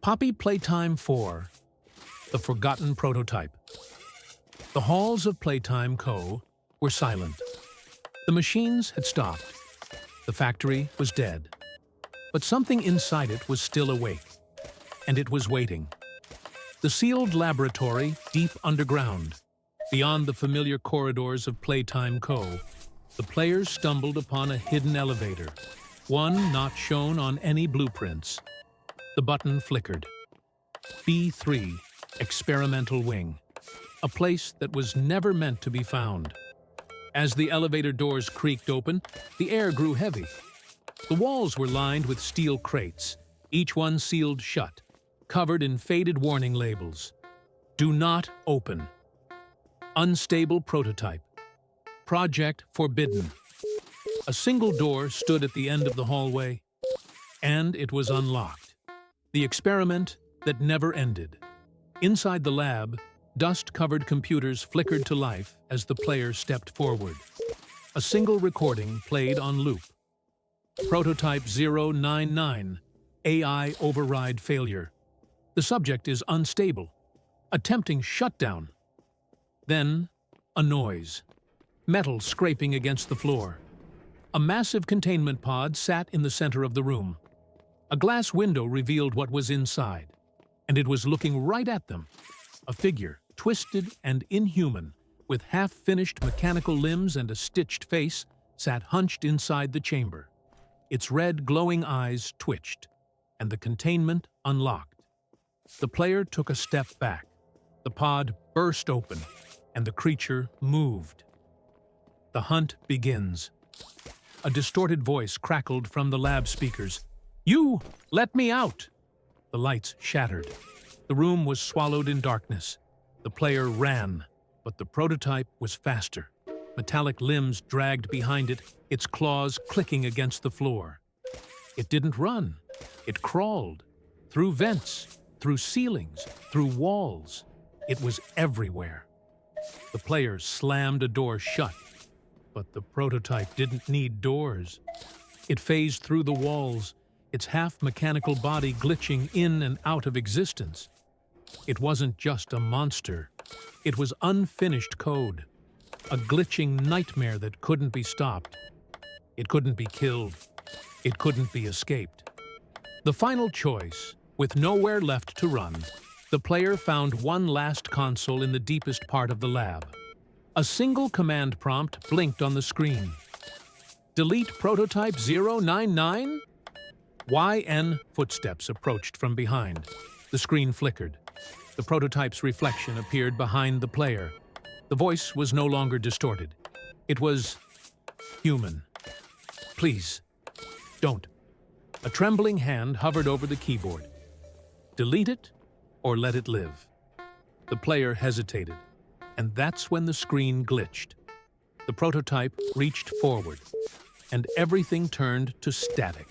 Poppy Playtime 4, The Forgotten Prototype. The halls of Playtime Co. were silent. The machines had stopped. The factory was dead. But something inside it was still awake, and it was waiting. The sealed laboratory, deep underground, beyond the familiar corridors of Playtime Co., the players stumbled upon a hidden elevator, one not shown on any blueprints. The button flickered. B3, Experimental Wing, a place that was never meant to be found. As the elevator doors creaked open, the air grew heavy. The walls were lined with steel crates, each one sealed shut, covered in faded warning labels. Do not open. Unstable prototype. Project forbidden. A single door stood at the end of the hallway, and it was unlocked. The experiment that never ended. Inside the lab, dust-covered computers flickered to life as the player stepped forward. A single recording played on loop. Prototype 099, AI override failure. The subject is unstable, attempting shutdown. Then, a noise. Metal scraping against the floor. A massive containment pod sat in the center of the room. A glass window revealed what was inside, and it was looking right at them. A figure, twisted and inhuman, with half-finished mechanical limbs and a stitched face, sat hunched inside the chamber. Its red, glowing eyes twitched, and the containment unlocked. The player took a step back. The pod burst open, and the creature moved. The hunt begins. A distorted voice crackled from the lab speakers. "You! Let me out!" The lights shattered. The room was swallowed in darkness. The player ran, but the prototype was faster. Metallic limbs dragged behind it, its claws clicking against the floor. It didn't run. It crawled. Through vents, through ceilings, through walls. It was everywhere. The player slammed a door shut, but the prototype didn't need doors. It phased through the walls, its half-mechanical body glitching in and out of existence. It wasn't just a monster. It was unfinished code, a glitching nightmare that couldn't be stopped. It couldn't be killed. It couldn't be escaped. The final choice, with nowhere left to run, the player found one last console in the deepest part of the lab. A single command prompt blinked on the screen. Delete prototype 099? YN footsteps approached from behind. The screen flickered. The prototype's reflection appeared behind the player. The voice was no longer distorted. It was human. Please, don't. A trembling hand hovered over the keyboard. Delete it or let it live. The player hesitated, and that's when the screen glitched. The prototype reached forward, and everything turned to static.